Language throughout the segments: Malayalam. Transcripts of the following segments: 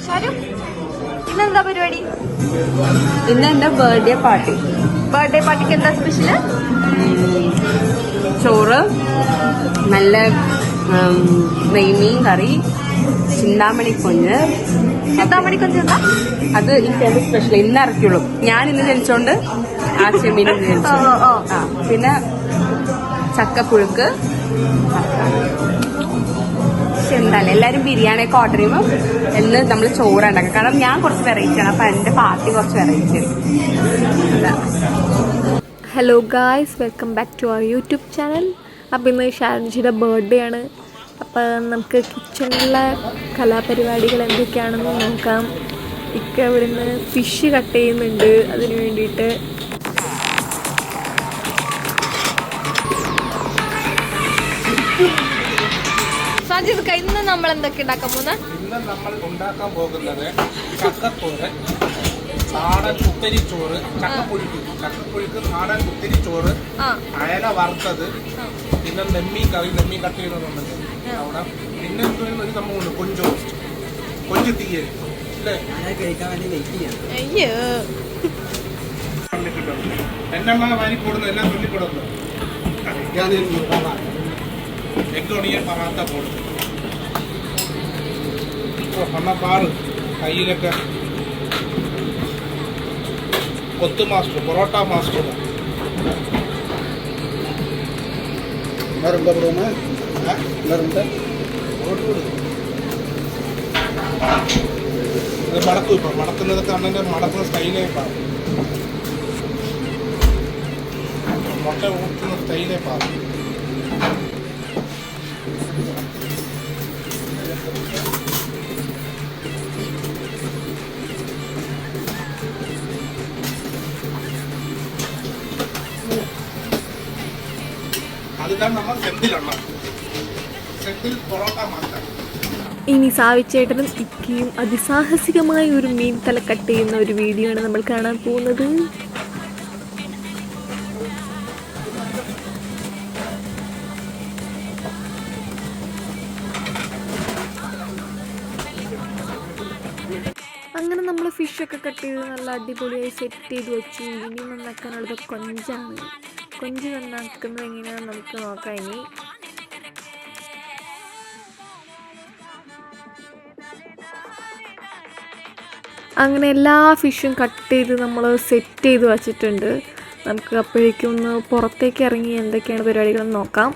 ഷാരു ഇന്നെന്താ പരിപാടി? ഇന്ന് എന്റെ ബർത്ത്ഡേ പാർട്ടി. ബർത്ത്ഡേ പാർട്ടിക്ക് എന്താ സ്പെഷ്യല്? ചോറ്, നല്ല നെയ്മീൻ കറി, ചിന്താമണിക്കൊഞ്ഞ്. ചിന്താമണിക്കൊഞ്ച് എന്താ? അത് എനിക്ക് എന്റെ സ്പെഷ്യൽ ഇന്ന് ഇറക്കിയുള്ളൂ. ഞാൻ ഇന്ന് ജനിച്ചോണ്ട് ആ ചെമ്മീനും ജനിച്ചു. പിന്നെ ചക്കപ്പുഴുക്ക്. പക്ഷെ എന്തായാലും എല്ലാരും ബിരിയാണി ഒക്കെ ഓർഡർ ചെയ്യുമ്പോൾ എന്ന് നമ്മൾ ചോറ് ഉണ്ടാക്കാം. കാരണം ഞാൻ കുറച്ച് വെറൈറ്റി ആണ്. അപ്പൊ എന്റെ പാർട്ടി കുറച്ച് variety. Hello guys, welcome back to our YouTube channel. അപ്പോൾ ഇന്ന് ഷാൻജിയുടെ ബർത്ത്ഡേ ആണ്. അപ്പോൾ നമുക്ക് കിച്ചണിലെ കലാപരിപാടികൾ എന്തൊക്കെയാണെന്ന് നോക്കാം. ഇക്ക ഇവിടുന്ന് ഫിഷ് കട്ട് ചെയ്യുന്നുണ്ട്. അതിന് വേണ്ടിയിട്ട് സാജിദ്, ഇന്ന് നമ്മൾ എന്തൊക്കെ ഉണ്ടാക്കാൻ പോകുന്നത്? ഇന്ന് നമ്മൾ ഉണ്ടാക്കാൻ പോകുന്നത് ചക്കത്തോരൻ, നാടൻ കുത്തരിച്ചോറ്, ചക്കപ്പുഴുക്ക് നാടൻ കുത്തരിച്ചോറ്, അയല വറുത്തത്, പിന്നെ നെമ്മീൻ കറി, നെമ്മീൻ കട്ട് ചെയ്യുന്നതുണ്ട് അവിടെ. പിന്നെ ഒരു സംഭവമുണ്ട്, കൊഞ്ച് തീയൽ. അല്ലേ? അയ്യോ, എന്റെ അമ്മ വാരി കൂടുന്നു, എല്ലാം തുള്ളിക്കൊടുന്നു. എഗ് ഒണിയൻ പറാത്ത പോടും. അമ്മ പാറ് കയ്യിലൊക്കെ കൊത്തു മാസ്റ്റർ, പൊറോട്ട മാസ്റ്റർ. ഇത് മടക്കും. ഇപ്പം മടക്കുന്നതൊക്കെ അണ്ണൻ്റെ മടക്കുന്ന സ്റ്റൈലേ പാറും. മുട്ട ഊട്ടുന്ന സ്റ്റൈലേ പാറും. അതിലാണ് നമ്മൾ സെറ്റിൽ പൊറോട്ട മാസ്റ്റർ. ഇനി സാവിച്ചേട്ടനും ഇക്കയും അതിസാഹസികമായ ഒരു മീൻ തല കട്ട് ചെയ്യുന്ന ഒരു വീഡിയോ ആണ് നമ്മൾ കാണാൻ പോകുന്നത്. അങ്ങനെ നമ്മൾ ഫിഷൊക്കെ കട്ട് ചെയ്ത് നല്ല അടിപൊളിയായി സെറ്റ് ചെയ്ത് വെച്ചു. ഇനി നന്നാക്കാനുള്ളത് കൊഞ്ചാണ്. കൊഞ്ച് നന്നാക്കുന്നത് എങ്ങനെയാണെന്ന് നമുക്ക് നോക്കാം. ഇനി അങ്ങനെ എല്ലാ ഫിഷും കട്ട് ചെയ്ത് നമ്മൾ സെറ്റ് ചെയ്ത് വച്ചിട്ടുണ്ട്. നമുക്ക് അപ്പോഴേക്കും ഒന്ന് പുറത്തേക്ക് ഇറങ്ങി എന്തൊക്കെയാണ് പരിപാടികളെന്ന് നോക്കാം.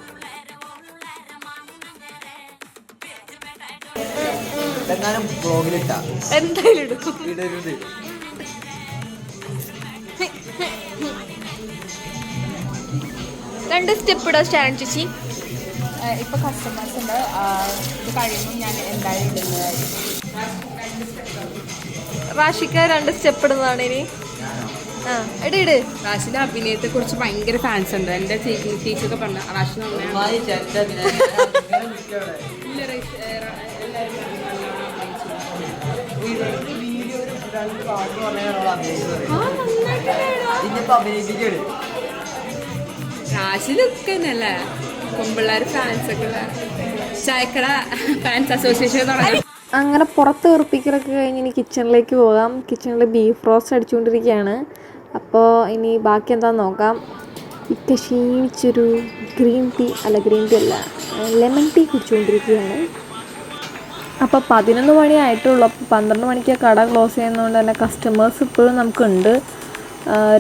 എന്തായാലും എടുക്കും. രണ്ട് സ്റ്റെപ്പ് ഇടാൻ സ്റ്റാൻഡ് ചേച്ചി. ഇപ്പൊ കസ്റ്റമേഴ്സ് ഉണ്ട്. ഇത് കഴിയുമ്പോൾ ഞാൻ എന്തായാലും ഇടുന്നതായിരിക്കും. റാഷിക്ക രണ്ട് സ്റ്റെപ്പ് ഇടുന്നതാണ് ഇനി. ഇട്. റാഷിന്റെ അഭിനയത്തെ കുറിച്ച് ഭയങ്കര ഫാൻസ് ഉണ്ട്. എന്റെ ടീച്ചറൊക്കെ പറഞ്ഞ റാഷി റാഷിലൊക്കെ തന്നെയല്ലേ കൊമ്പിള്ളേർ ഫാൻസ് ഒക്കെ ചായക്കട ഫാൻസ് അസോസിയേഷൻ തുടങ്ങി. അങ്ങനെ പുറത്ത് ഉറപ്പിക്കലൊക്കെ കഴിഞ്ഞ് ഇനി കിച്ചണിലേക്ക് പോകാം. കിച്ചണിൽ ബീഫ് റോസ്റ്റ് അടിച്ചുകൊണ്ടിരിക്കുകയാണ്. അപ്പോൾ ഇനി ബാക്കി എന്താണെന്ന് നോക്കാം. ഇക്ക ക്ഷീണിച്ചൊരു ഗ്രീൻ ടീ അല്ല ലെമൺ ടീ കുടിച്ചുകൊണ്ടിരിക്കുകയാണ്. അപ്പോൾ 11 മണി ആയിട്ടുള്ളൂ. അപ്പോൾ 12 മണിക്ക് കട ക്ലോസ് ചെയ്യുന്നതുകൊണ്ട് തന്നെ കസ്റ്റമേഴ്സ് ഇപ്പോഴും നമുക്കുണ്ട്.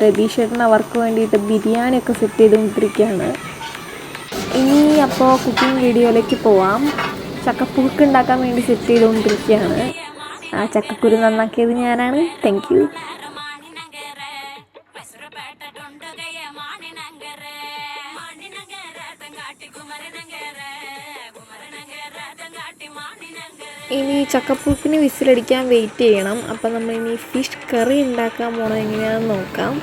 രതീഷ് ചേട്ടൻ അവർക്ക് വേണ്ടിയിട്ട് ബിരിയാണിയൊക്കെ സെറ്റ് ചെയ്തുകൊണ്ടിരിക്കുകയാണ്. ഇനി അപ്പോൾ കുക്കിംഗ് വീഡിയോയിലേക്ക് പോവാം. ചക്കപ്പുഴുക്ക് ഉണ്ടാക്കാൻ വേണ്ടി സെറ്റ് ചെയ്തുകൊണ്ടിരിക്കുകയാണ്. ആ ചക്കക്കുരു നന്നാക്കിയത് ഞാനാണ്. Thank you. ഇനി ചക്കപ്പുഴുക്കിന് വിസിലടിക്കാൻ വെയിറ്റ് ചെയ്യണം. അപ്പം നമ്മളിനി ഫിഷ് കറി ഉണ്ടാക്കാൻ പോണത് എങ്ങനെയാണെന്ന് നോക്കാം.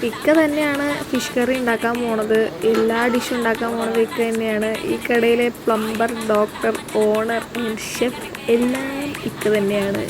ഇക്ക തന്നെയാണ് ഫിഷ് കറി ഉണ്ടാക്കാൻ പോണത്. എല്ലാ ഡിഷും ഉണ്ടാക്കാൻ പോണത് ഇക്ക തന്നെയാണ്. ഈ കടയിലെ plumber, doctor, owner and chef എല്ലാം ഇക്ക തന്നെയാണ്.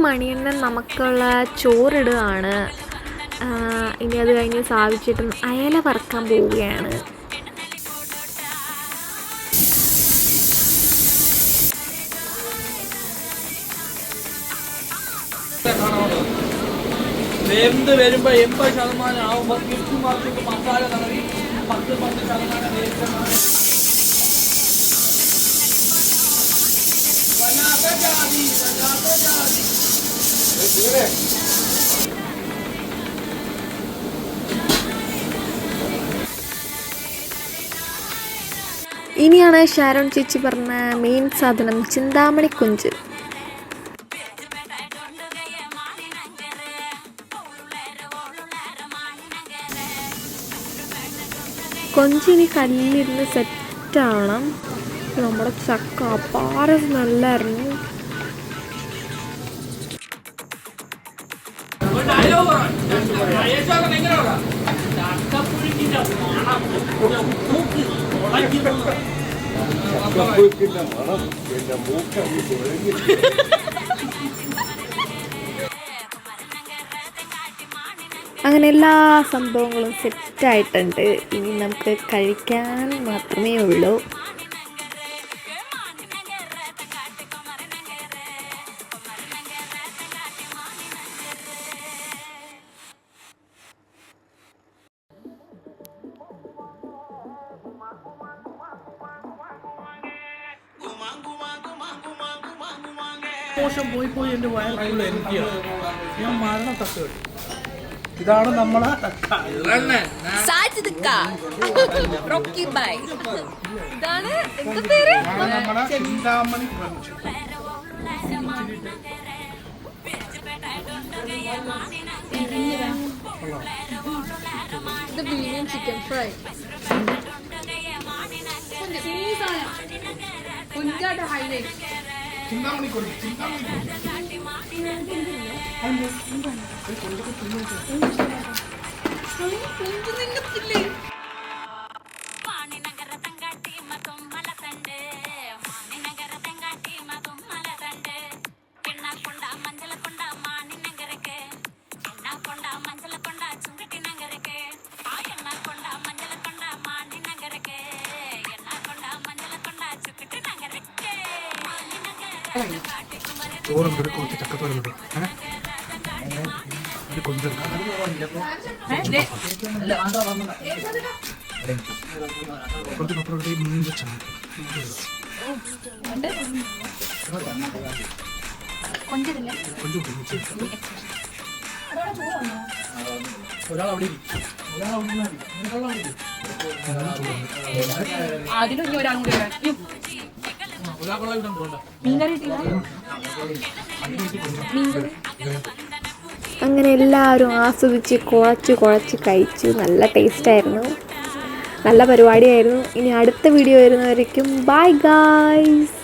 മണിയണ്ണൻ നമുക്കുള്ള ചോറിടുകയാണ്. ഇനി അത് കഴിഞ്ഞ് സാവിച്ചിട്ടും അയല വറക്കാൻ പോവുകയാണ്. വെന്ത് വരുമ്പോൾ 80% ആവുമ്പോൾ തിരിച്ചു മറിച്ചിട്ട് മസാല തടവി 10% ഇനിയാണ് ഷാരോൺ ചേച്ചി പറഞ്ഞ മെയിൻ സാധനം ചിന്താമണി കൊഞ്ച്. കൊഞ്ചിനി കല്ലിരുന്ന് സെറ്റാവണം. നമ്മുടെ ചക്ക അപ്പാര സ്മെല്ലായിരുന്നു. അങ്ങനെ എല്ലാ സംഭവങ്ങളും സെറ്റായിട്ടുണ്ട്. ഇനി നമുക്ക് കഴിക്കാൻ മാത്രമേ ഉള്ളൂ. മോശം പോയി എൻ്റെ വയറിലുള്ള എനിക്കാണ്. ഞാൻ മരണത്തട്ട്. ഇതാണ് നമ്മളെ ഇതാണ് എന്ത് പേര്? നമ്മുടെ ചിന്താമണി ക്രഞ്ച്. ഇത് ബിരിയാണി ചിക്കൻ ഫ്രൈ. ചിന്താമണി കൊഞ്ച്. ചിന്താമണി ചോറും കുറച്ച് ചക്കത്തോരം കൊഞ്ചെടുക്കാം. കുറച്ച് മീൻ വെച്ചാൽ ഒരാളവിടെ അതിലും ഇനി ഒരാളും കൂടി അങ്ങനെ എല്ലാവരും ആസ്വദിച്ച് കുഴച്ച് കഴിച്ചു. നല്ല ടേസ്റ്റായിരുന്നു. നല്ല പരിപാടിയായിരുന്നു. ഇനി അടുത്ത വീഡിയോ വരുന്നവരേക്കും ബൈ ഗായ്സ്.